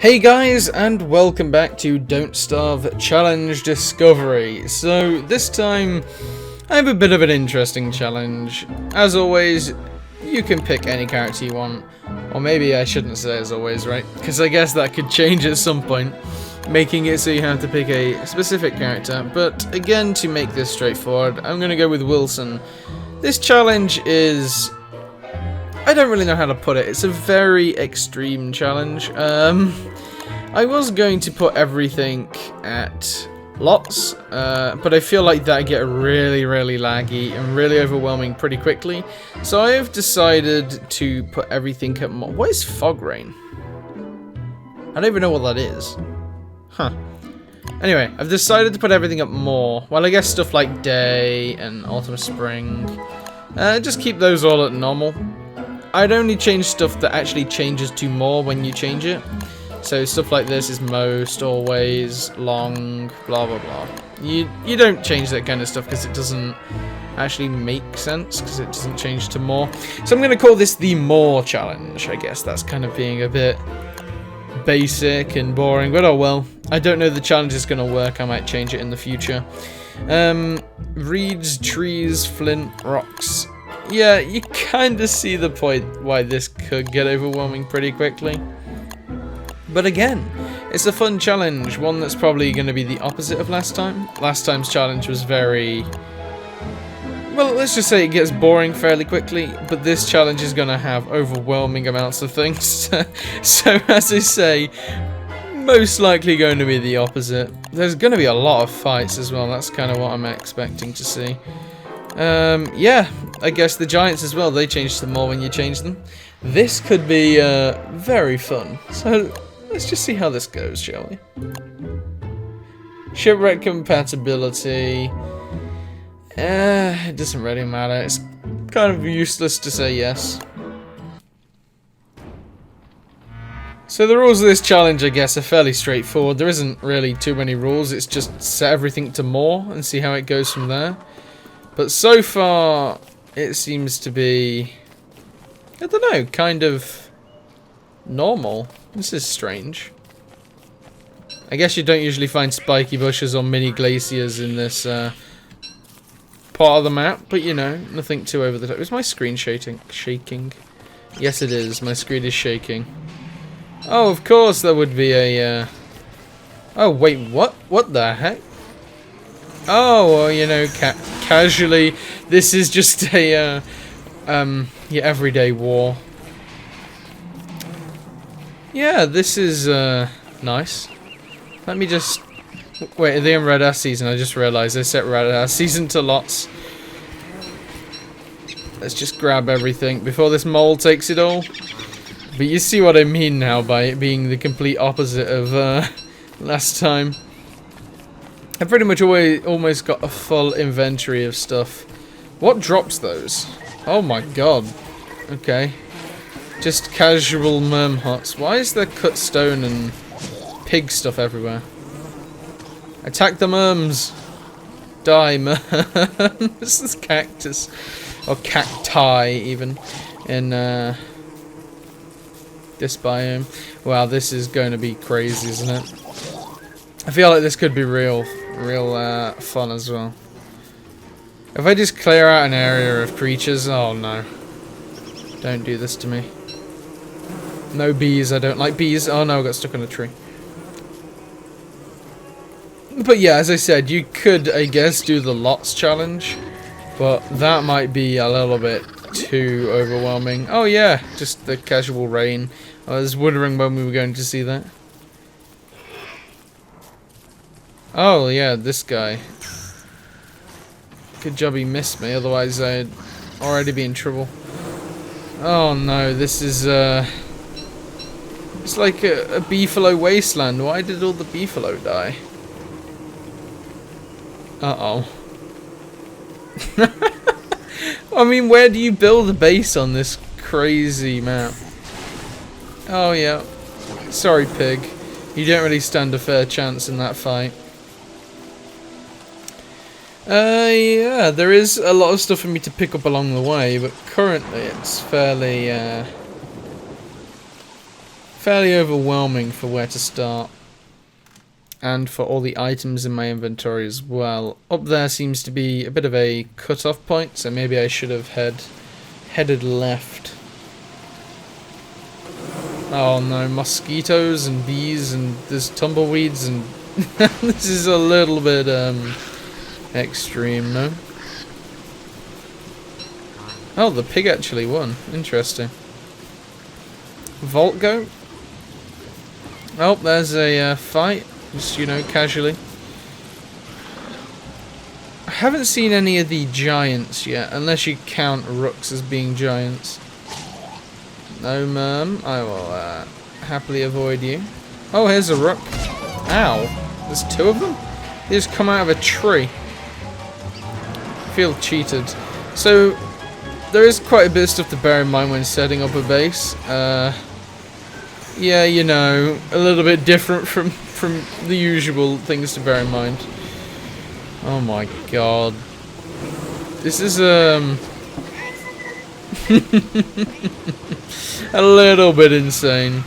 Hey guys, and welcome back to Don't Starve Challenge Discovery. So this time I have a bit of an interesting challenge. As always, you can pick any character you want. Or maybe I shouldn't say as always, right? Because I guess that could change at some point, making it so you have to pick a specific character. But again, to make this straightforward, I'm going to go with Wilson. This challenge is... I don't really know how to put it. It's a very extreme challenge. I was going to put everything at lots, but I feel like that'd get really laggy and really overwhelming pretty quickly. So I have decided to put everything at more. What is fog rain? I don't even know what that is. Huh. Anyway, I've decided to put everything up more. Well, I guess stuff like day and autumn, spring. Just keep those all at normal. I'd only change stuff that actually changes to more when you change it. So stuff like this is most, always, long, blah blah blah. You don't change that kind of stuff because it doesn't actually make sense, because it doesn't change to more. So I'm going to call this the more challenge, I guess. That's kind of being a bit basic and boring, but oh well. I don't know if the challenge is going to work. I might change it in the future. Reeds, trees, flint, rocks. Yeah, you kind of see the point why this could get overwhelming pretty quickly. But again, it's a fun challenge, one that's probably going to be the opposite of last time. Last time's challenge was very... well, let's just say it gets boring fairly quickly, but this challenge is going to have overwhelming amounts of things. So, as I say, most likely going to be the opposite. There's going to be a lot of fights as well, that's kind of what I'm expecting to see. Yeah, I guess the giants as well, they change to more when you change them. This could be very fun, so let's just see how this goes, shall we? Shipwreck compatibility. It doesn't really matter, it's kind of useless to say yes. So the rules of this challenge, I guess, are fairly straightforward. There isn't really too many rules, it's just set everything to more and see how it goes from there. But so far, it seems to be, I don't know, kind of normal. This is strange. I guess you don't usually find spiky bushes or mini glaciers in this part of the map, but you know, nothing too over the top. Is my screen shaking? Yes, it is. My screen is shaking. Oh, of course, there would be a... Oh, wait, what? What the heck? Oh, well, you know, casually, this is just a, your everyday war. Yeah, this is, nice. Let me just... wait, are they in Red Ass season? I just realised they set Red Ass season to lots. Let's just grab everything before this mole takes it all. But you see what I mean now by it being the complete opposite of, last time. I pretty much almost got a full inventory of stuff. What drops those? Oh my god. Okay. Just casual merm huts. Why is there cut stone and pig stuff everywhere? Attack the merms! Die, merms! This is cactus. Or cacti, even. In, this biome. Wow, this is going to be crazy, isn't it? I feel like this could be real fun as well. If I just clear out an area of creatures, oh no. Don't do this to me. No bees, I don't like bees. Oh no, I got stuck on a tree. But yeah, as I said, you could, I guess, do the lots challenge. But that might be a little bit too overwhelming. Oh yeah, just the casual rain. I was wondering when we were going to see that. Oh, yeah, this guy. Good job he missed me, otherwise I'd already be in trouble. Oh no, this is, it's like a beefalo wasteland. Why did all the beefalo die? Uh-oh. I mean, where do you build a base on this crazy map? Oh, yeah. Sorry, pig. You don't really stand a fair chance in that fight. Yeah, there is a lot of stuff for me to pick up along the way, but currently it's fairly fairly overwhelming for where to start. And for all the items in my inventory as well. Up there seems to be a bit of a cut-off point, so maybe I should have headed left. Oh no, mosquitoes and bees and there's tumbleweeds and this is a little bit extreme, no? Oh, the pig actually won. Interesting. Vault goat? Oh, there's a fight. Just, you know, casually. I haven't seen any of the giants yet, unless you count rooks as being giants. No, ma'am. I will happily avoid you. Oh, here's a rook. Ow. There's two of them? They just come out of a tree. I feel cheated. So, there is quite a bit of stuff to bear in mind when setting up a base. Yeah, you know, a little bit different from the usual things to bear in mind. Oh my god. This is a little bit insane.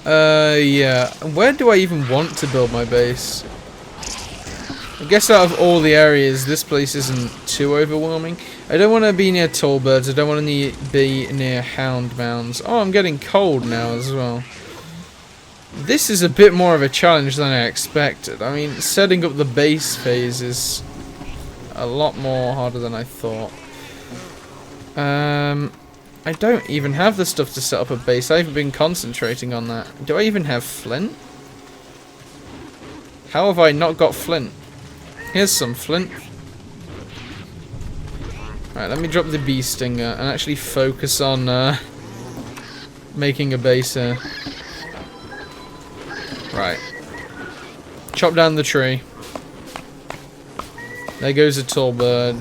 Yeah. Where do I even want to build my base? I guess out of all the areas, this place isn't too overwhelming. I don't want to be near tall birds. I don't want to be near hound mounds. Oh, I'm getting cold now as well. This is a bit more of a challenge than I expected. I mean, setting up the base phase is a lot more harder than I thought. I don't even have the stuff to set up a base. I haven't been concentrating on that. Do I even have flint? How have I not got flint? Here's some flint. Right, let me drop the bee stinger and actually focus on making a base here. Right. Chop down the tree. There goes a tall bird.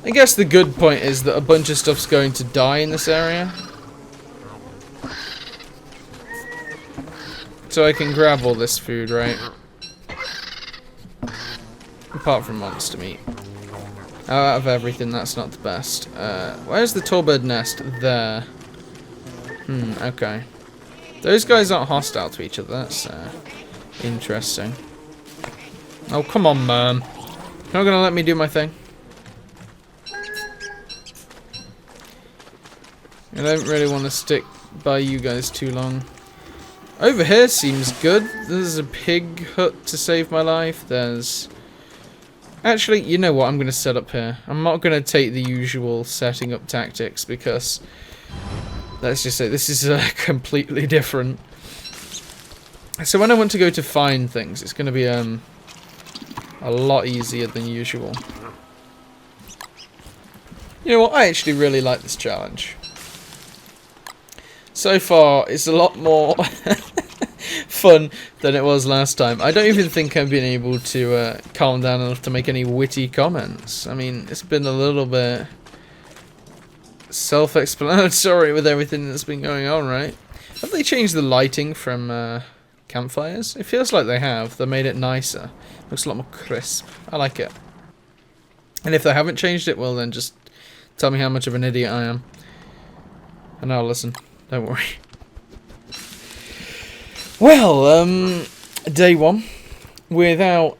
I guess the good point is that a bunch of stuff's going to die in this area. So I can grab all this food, right? Apart from monster meat. Out of everything, that's not the best. Where's the tall bird nest? There. Okay. Those guys aren't hostile to each other. That's interesting. Oh, come on, man. You're not gonna let me do my thing? I don't really want to stick by you guys too long. Over here seems good. There's a pig hut to save my life. There's... Actually, you know what? I'm going to set up here. I'm not going to take the usual setting up tactics because... Let's just say this is completely different. So when I want to go to find things, it's going to be a lot easier than usual. You know what? I actually really like this challenge. So far, it's a lot more fun than it was last time. I don't even think I've been able to calm down enough to make any witty comments. I mean, it's been a little bit self-explanatory with everything that's been going on, right? Have they changed the lighting from campfires? It feels like they have. They made it nicer. Looks a lot more crisp. I like it. And if they haven't changed it, well then just tell me how much of an idiot I am. And I'll listen. Don't worry. Well, day one. Without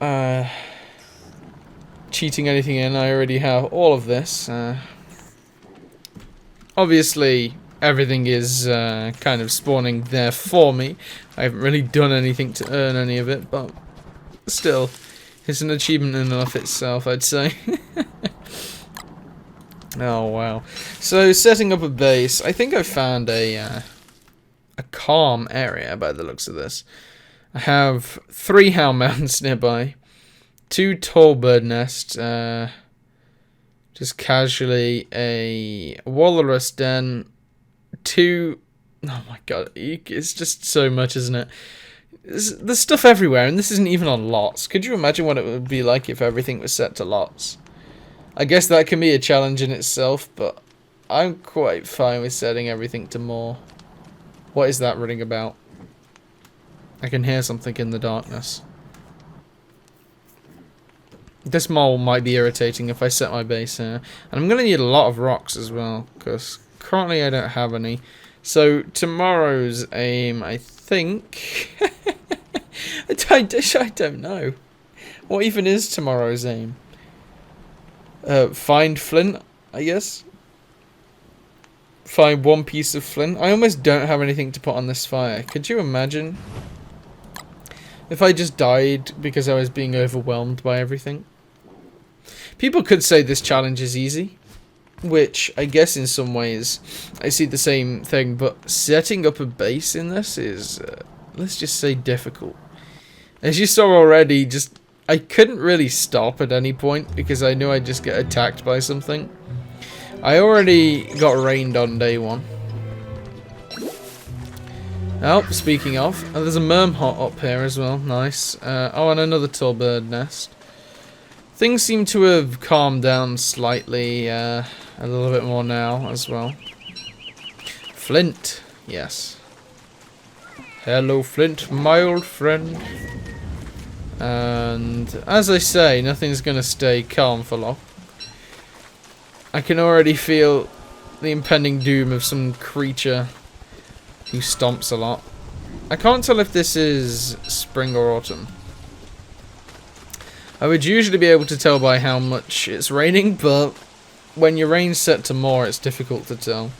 cheating anything in, I already have all of this. Obviously, everything is kind of spawning there for me. I haven't really done anything to earn any of it, but still, it's an achievement in and of itself, I'd say. Oh, wow. So, setting up a base. I think I found a calm area by the looks of this. I have 3 hound mounds nearby. 2 tall bird nests. Just casually a walrus den. 2... Oh my god. It's just so much, isn't it? There's stuff everywhere, and this isn't even on lots. Could you imagine what it would be like if everything was set to lots? I guess that can be a challenge in itself, but I'm quite fine with setting everything to more. What is that running about? I can hear something in the darkness. This mole might be irritating if I set my base here. And I'm going to need a lot of rocks as well, because currently I don't have any. So tomorrow's aim, I think... I don't know. What even is tomorrow's aim? Find flint, I guess. Find one piece of flint. I almost don't have anything to put on this fire. Could you imagine if I just died because I was being overwhelmed by everything? People could say this challenge is easy, which I guess in some ways I see the same thing, but setting up a base in this is, let's just say, difficult. As you saw already, I couldn't really stop at any point because I knew I'd just get attacked by something. I already got rained on day one. Oh, speaking of, there's a mermhot up here as well. Nice. Oh, and another tall bird nest. Things seem to have calmed down slightly, a little bit more now as well. Flint, yes. Hello, Flint, my old friend. And as I say, nothing's gonna stay calm for long. I can already feel the impending doom of some creature who stomps a lot. I can't tell if this is spring or autumn. I would usually be able to tell by how much it's raining, but when your rain's set to more, it's difficult to tell.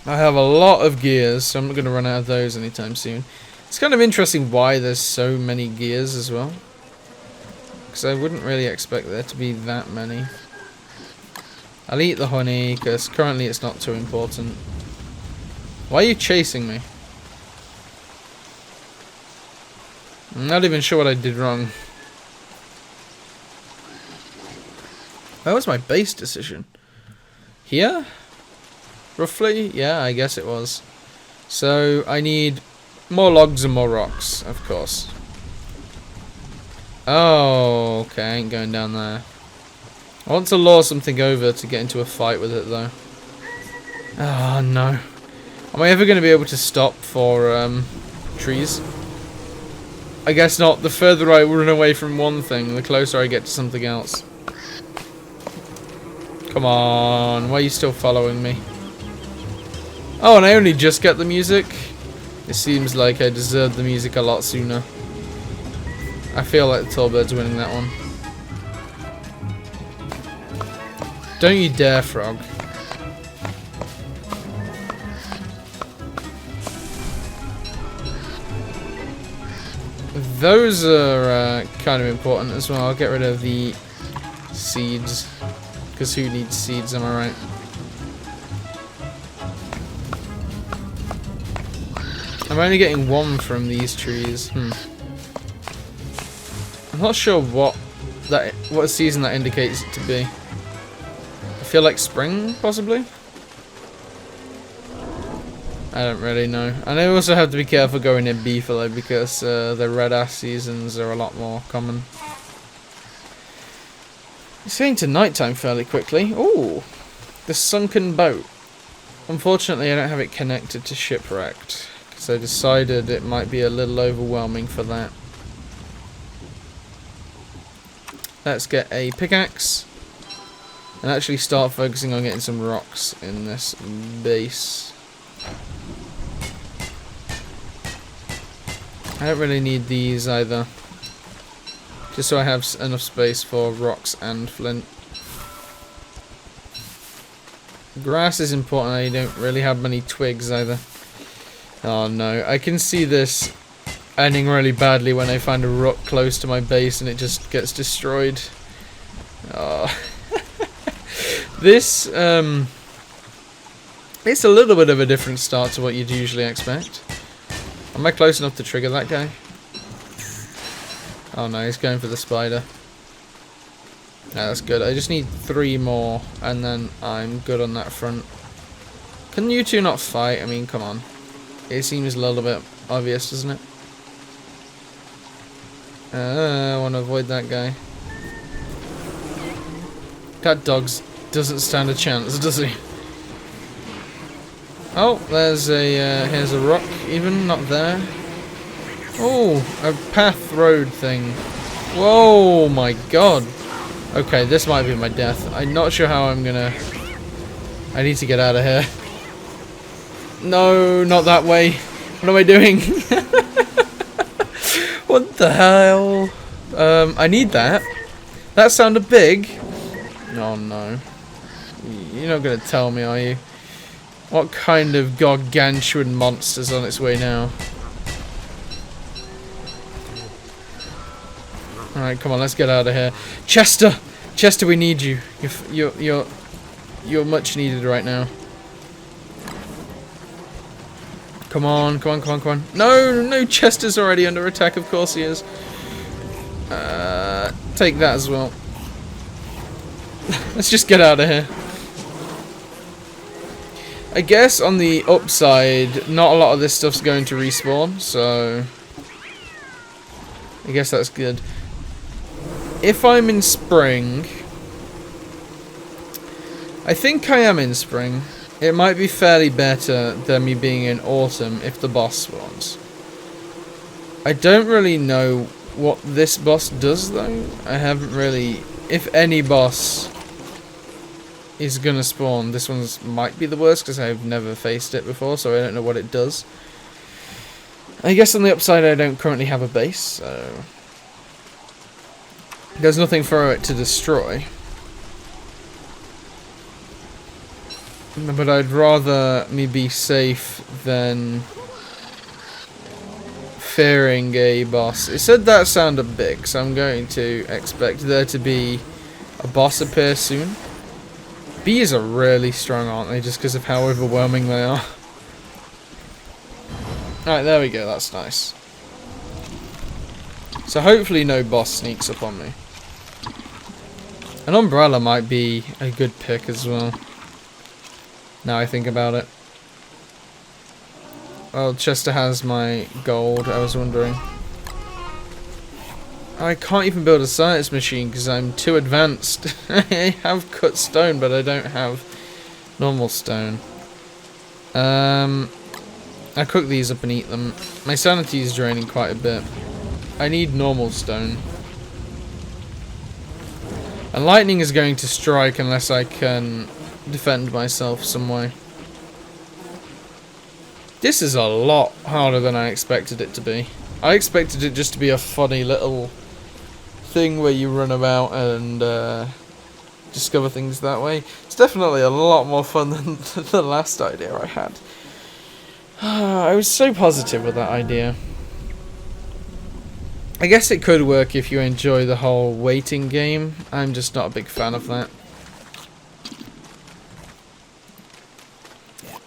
I have a lot of gears, so I'm not going to run out of those anytime soon. It's kind of interesting why there's so many gears as well, because I wouldn't really expect there to be that many. I'll eat the honey, because currently it's not too important. Why are you chasing me? I'm not even sure what I did wrong. Where was my base decision? Here? Roughly? Yeah, I guess it was. So, I need more logs and more rocks, of course. Oh, okay, I ain't going down there. I want to lure something over to get into a fight with it, though. Oh, no. Am I ever going to be able to stop for, trees? I guess not. The further I run away from one thing, the closer I get to something else. Come on, why are you still following me? Oh, and I only just get the music? It seems like I deserved the music a lot sooner. I feel like the Tallbird's winning that one. Don't you dare, frog. Those are kind of important as well. I'll get rid of the seeds, because who needs seeds, am I right? I'm only getting one from these trees. I'm not sure what season that indicates it to be. I feel like spring, possibly? I don't really know. And I also have to be careful going in Beefalo because the red ash seasons are a lot more common. It's getting to nighttime fairly quickly. Ooh, the sunken boat. Unfortunately, I don't have it connected to Shipwrecked, because I decided it might be a little overwhelming for that. Let's get a pickaxe and actually start focusing on getting some rocks in this base. I don't really need these either, just so I have enough space for rocks and flint. Grass is important. I don't really have many twigs either. Oh no, I can see this ending really badly when I find a rock close to my base and it just gets destroyed. Oh. This, it's a little bit of a different start to what you'd usually expect. Am I close enough to trigger that guy? Oh no, he's going for the spider. Yeah, that's good. I just need 3 more, and then I'm good on that front. Can you two not fight? I mean, come on. It seems a little bit obvious, doesn't it? I want to avoid that guy. That dog doesn't stand a chance, does he? Oh, there's a, here's a rock, even, not there. Oh, a path road thing. Whoa, my god. Okay, this might be my death. I'm not sure how I'm gonna I need to get out of here. No, not that way. What am I doing? What the hell? I need that. That sounded big. Oh no. You're not gonna tell me, are you? What kind of gargantuan monster's on its way now? Alright, come on, let's get out of here. Chester! Chester, we need you. You're much needed right now. Come on, come on, come on, come on. No, no, Chester's already under attack, of course he is. Take that as well. Let's just get out of here. I guess on the upside, not a lot of this stuff's going to respawn, so I guess that's good. If I'm in spring, I think I am in spring. It might be fairly better than me being in autumn if the boss spawns. I don't really know what this boss does though. I haven't really... If any boss is gonna spawn, this one might be the worst because I've never faced it before, so I don't know what it does. I guess on the upside I don't currently have a base, so there's nothing for it to destroy. But I'd rather me be safe than fearing a boss. It said that sounded big, so I'm going to expect there to be a boss appear soon. Bees are really strong, aren't they? Just because of how overwhelming they are. Alright, there we go. That's nice. So hopefully no boss sneaks up on me. An umbrella might be a good pick as well. Now I think about it. Well, Chester has my gold, I was wondering. I can't even build a science machine because I'm too advanced. I have cut stone, but I don't have normal stone. I cook these up and eat them. My sanity is draining quite a bit. I need normal stone. And lightning is going to strike unless I can defend myself some way. This is a lot harder than I expected it to be. I expected it just to be a funny little thing where you run about and discover things that way. It's definitely a lot more fun than the last idea I had. I was so positive with that idea. I guess it could work if you enjoy the whole waiting game. I'm just not a big fan of that.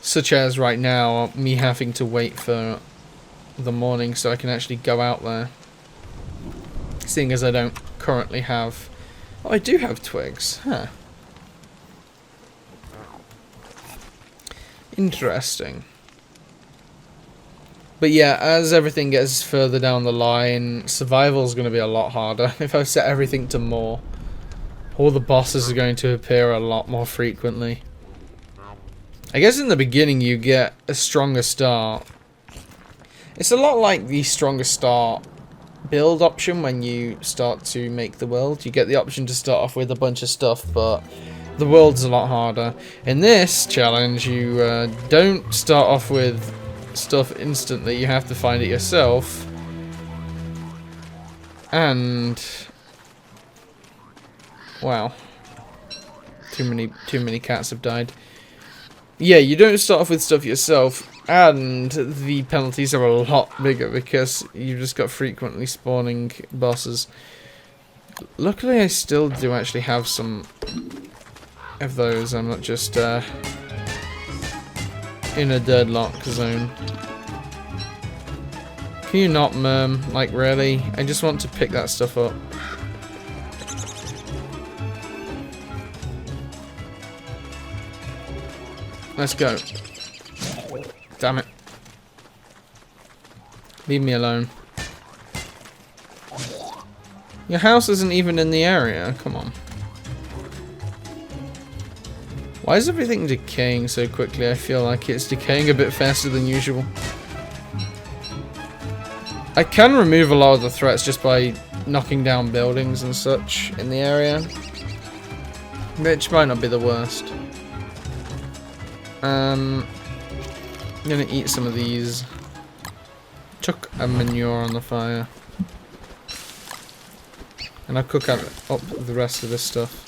Such as right now, me having to wait for the morning so I can actually go out there. Seeing as I don't currently have... Oh, I do have twigs. Huh. Interesting. But yeah, as everything gets further down the line, survival is going to be a lot harder. If I set everything to more, all the bosses are going to appear a lot more frequently. I guess in the beginning you get a stronger start. It's a lot like the stronger start build option when you start to make the world. You get the option to start off with a bunch of stuff, but the world's a lot harder. In this challenge, you don't start off with stuff instantly. You have to find it yourself. And wow, too many cats have died. Yeah, you don't start off with stuff yourself, and the penalties are a lot bigger because you've just got frequently spawning bosses. Luckily, I still do actually have some of those. I'm not just in a deadlock zone. Can you not, like, really? I just want to pick that stuff up. Let's go. Damn it. Leave me alone. Your house isn't even in the area. Come on. Why is everything decaying so quickly? I feel like it's decaying a bit faster than usual. I can remove a lot of the threats just by knocking down buildings and such in the area, which might not be the worst. I'm gonna eat some of these. Chuck a manure on the fire. And I'll cook up the rest of this stuff.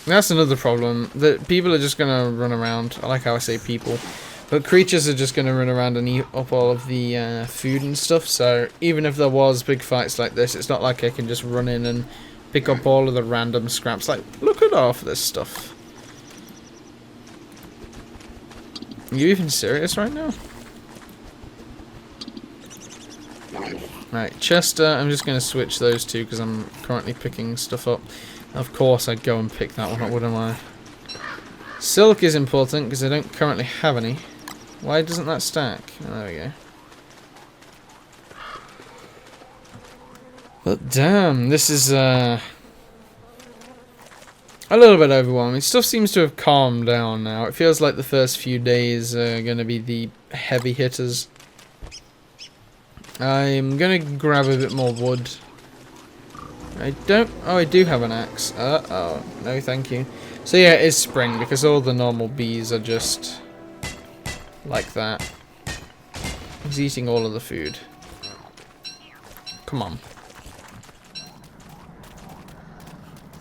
That's another problem, that people are just gonna run around. I like how I say people. But creatures are just gonna run around and eat up all of the food and stuff, so even if there was big fights like this, it's not like I can just run in and pick up all of the random scraps. Like, look at all of this stuff. Are you even serious right now? Right, Chester, I'm just gonna switch those two because I'm currently picking stuff up. Of course I'd go and pick that one up, wouldn't I? Silk is important because I don't currently have any. Why doesn't that stack? Oh, there we go. But damn, this is a little bit overwhelming. Stuff seems to have calmed down now. It feels like the first few days are going to be the heavy hitters. I'm going to grab a bit more wood. I do have an axe. Uh-oh. No, thank you. So yeah, it is spring because all the normal bees are just like that. He's eating all of the food. Come on.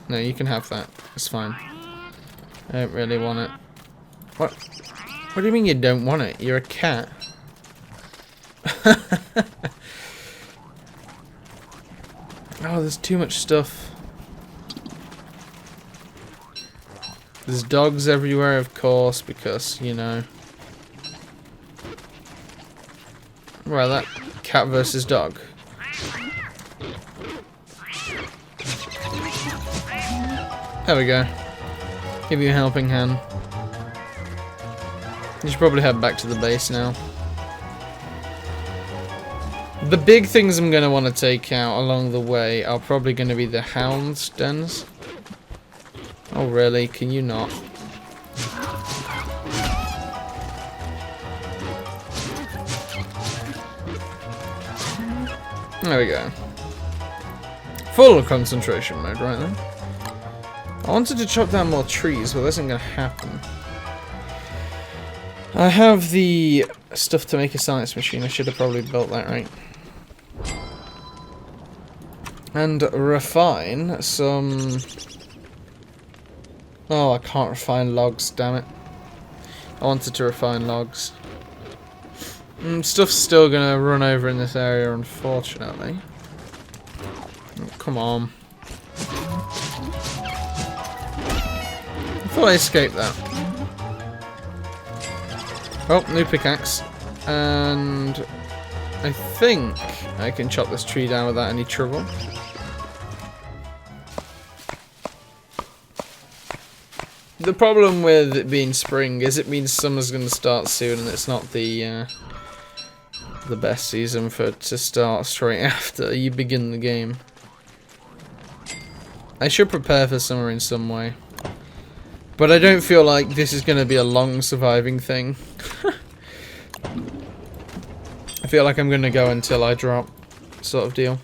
No, you can have that. It's fine. I don't really want it. What? What do you mean you don't want it? You're a cat. Oh, there's too much stuff. There's dogs everywhere, of course, because, you know. Well, that cat versus dog. There we go. Give you a helping hand. You should probably head back to the base now. The big things I'm going to want to take out along the way are probably going to be the hounds' dens. Oh really? Can you not? There we go. Full of concentration mode right then. I wanted to chop down more trees, but that isn't going to happen. I have the stuff to make a science machine. I should have probably built that, right? And refine some... Oh, I can't refine logs, damn it. I wanted to refine logs. Stuff's still gonna run over in this area, unfortunately. Oh, come on. I thought I escaped that. Oh, new pickaxe. And I think I can chop this tree down without any trouble. The problem with it being spring is it means summer's going to start soon, and it's not the best season for it to start straight after you begin the game. I should prepare for summer in some way. But I don't feel like this is going to be a long surviving thing. I feel like I'm going to go until I drop, sort of deal.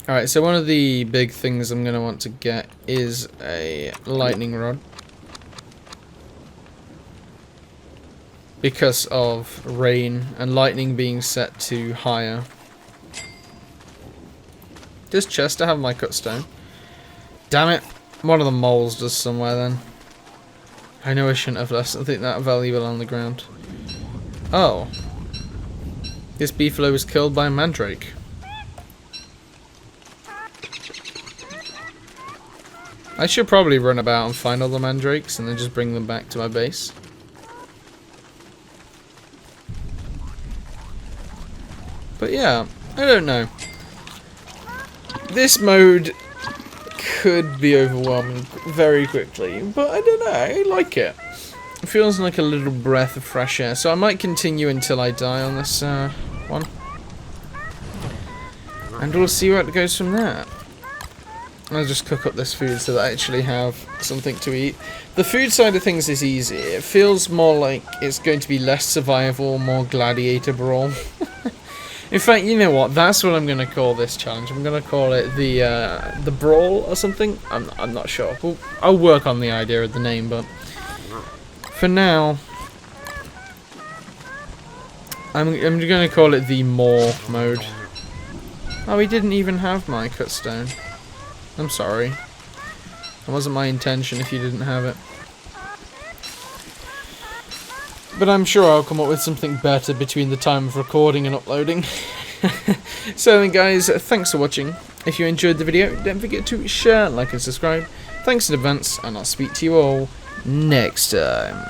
Alright, so one of the big things I'm going to want to get is a lightning rod. Because of rain and lightning being set to higher. Does Chester have my cut stone? Damn it. One of the moles does somewhere then. I know I shouldn't have left something that valuable on the ground. Oh. This beefalo was killed by a mandrake. I should probably run about and find all the mandrakes and then just bring them back to my base. But yeah, I don't know. This mode could be overwhelming very quickly, but I don't know, I like it. It feels like a little breath of fresh air, so I might continue until I die on this one. And we'll see where it goes from there. I'll just cook up this food so that I actually have something to eat. The food side of things is easy. It feels more like it's going to be less survival, more gladiator brawl. In fact, you know what? That's what I'm going to call this challenge. I'm going to call it the Brawl or something. I'm not sure. I'll work on the idea of the name, but for now, I'm going to call it the More mode. Oh, he didn't even have my cut stone. I'm sorry. That wasn't my intention if you didn't have it. But I'm sure I'll come up with something better between the time of recording and uploading. So then guys, thanks for watching. If you enjoyed the video, don't forget to share, like and subscribe. Thanks in advance, and I'll speak to you all next time.